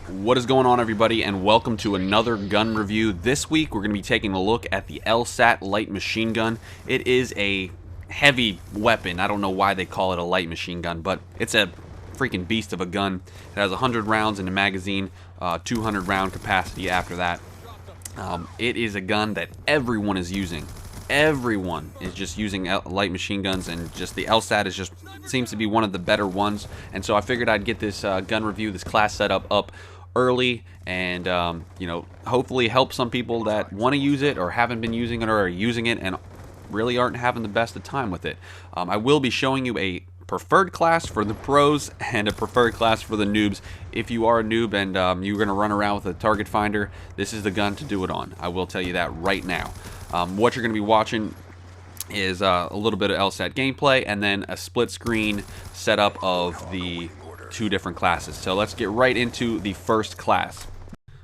What is going on, everybody, and welcome to another gun review. This week we're going to be taking a look at the Lsat light machine gun. It is a heavy weapon. I don't know why they call it a light machine gun, but it's a freaking beast of a gun. It has 100 rounds in the magazine, 200 round capacity after that. It is a gun that everyone is using. Everyone is just using light machine guns, and just the Lsat is just seems to be one of the better ones. And so I figured I'd get this gun review, this class setup up early, and you know, hopefully help some people that want to use it or haven't been using it or are using it and really aren't having the best of time with it. I will be showing you a preferred class for the pros and a preferred class for the noobs. If you are a noob and you're going to run around with a target finder, this is the gun to do it on. I will tell you that right now. What you're going to be watching is a little bit of Lsat gameplay and then a split screen setup of the two different classes. So let's get right into the first class.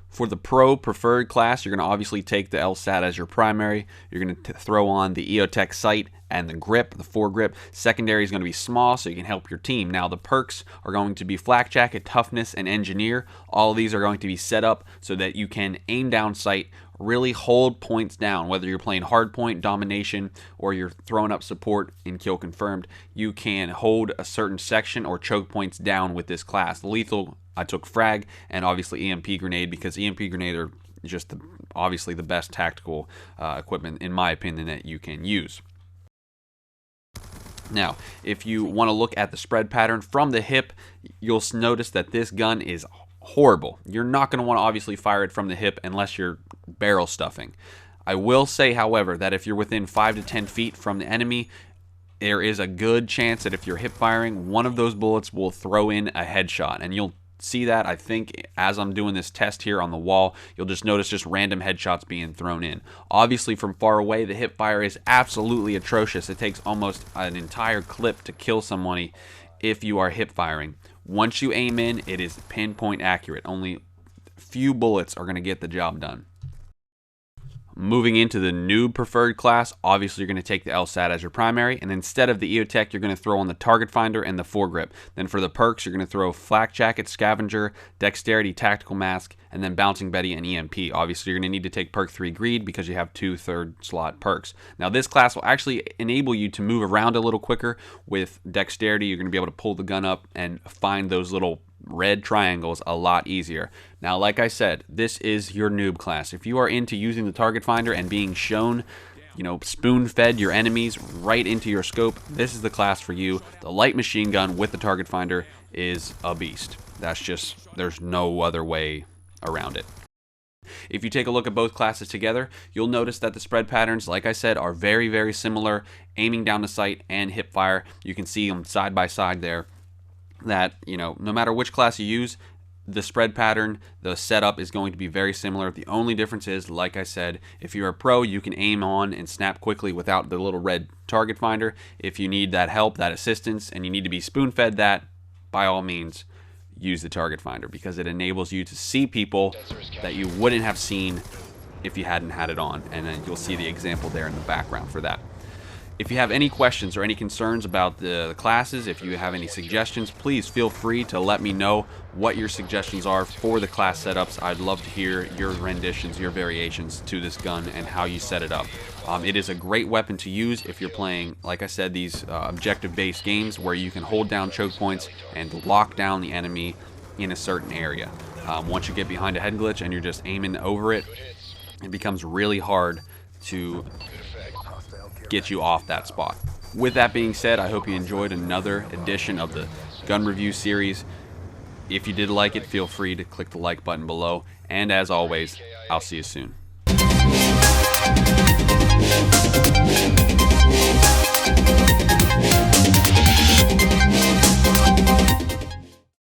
For the pro preferred class, you're going to obviously take the Lsat as your primary. You're going to throw on the EOTech sight and the grip, the foregrip. Secondary is going to be small, so you can help your team. Now the perks are going to be flak jacket, toughness, and engineer. All of these are going to be set up so that you can aim down sight, really hold points down. Whether you're playing hardpoint, domination, or you're throwing up support in kill confirmed, you can hold a certain section or choke points down with this class. The lethal, I took frag and obviously EMP grenade, because EMP grenade are just obviously the best tactical equipment, in my opinion, that you can use. Now, if you want to look at the spread pattern from the hip, you'll notice that this gun is horrible. You're not going to want to obviously fire it from the hip unless you're barrel stuffing. I will say, however, that if you're within 5 to 10 feet from the enemy, there is a good chance that if you're hip firing, one of those bullets will throw in a headshot, and you'll see that, I think, as I'm doing this test here on the wall. You'll just notice just random headshots being thrown in. Obviously, from far away, the hip fire is absolutely atrocious. It takes almost an entire clip to kill somebody if you are hip firing. Once you aim in, it is pinpoint accurate. Only few bullets are going to get the job done. Moving into the noob preferred class, obviously you're going to take the Lsat as your primary, and instead of the EOTech, you're going to throw on the target finder and the foregrip. Then for the perks, you're going to throw flak jacket, scavenger, dexterity, tactical mask, and then bouncing Betty and EMP. Obviously you're going to need to take perk 3 greed because you have 2 third slot perks. Now this class will actually enable you to move around a little quicker. With dexterity, you're going to be able to pull the gun up and find those little red triangles a lot easier. Now, like I said, this is your noob class. If you are into using the target finder and being shown, you know, spoon-fed your enemies right into your scope, this is the class for you. The light machine gun with the target finder is a beast. That's just, there's no other way around it. If you take a look at both classes together, you'll notice that the spread patterns, like I said, are very, very similar. Aiming down the sight and hip fire, you can see them side by side there. That, you know, no matter which class you use, the spread pattern, the setup is going to be very similar. The only difference is, like I said, if you're a pro, you can aim on and snap quickly without the little red target finder. If you need that help, that assistance, and you need to be spoon-fed that, by all means, use the target finder, because it enables you to see people that you wouldn't have seen if you hadn't had it on. And then you'll see the example there in the background for that. If you have any questions or any concerns about the classes, if you have any suggestions, please feel free to let me know what your suggestions are for the class setups. I'd love to hear your renditions, your variations to this gun and how you set it up. It is a great weapon to use if you're playing, like I said, these objective-based games where you can hold down choke points and lock down the enemy in a certain area. Once you get behind a head glitch and you're just aiming over it, it becomes really hard to get you off that spot. With that being said, I hope you enjoyed another edition of the gun review series. If you did like it, feel free to click the like button below, and as always, I'll see you soon.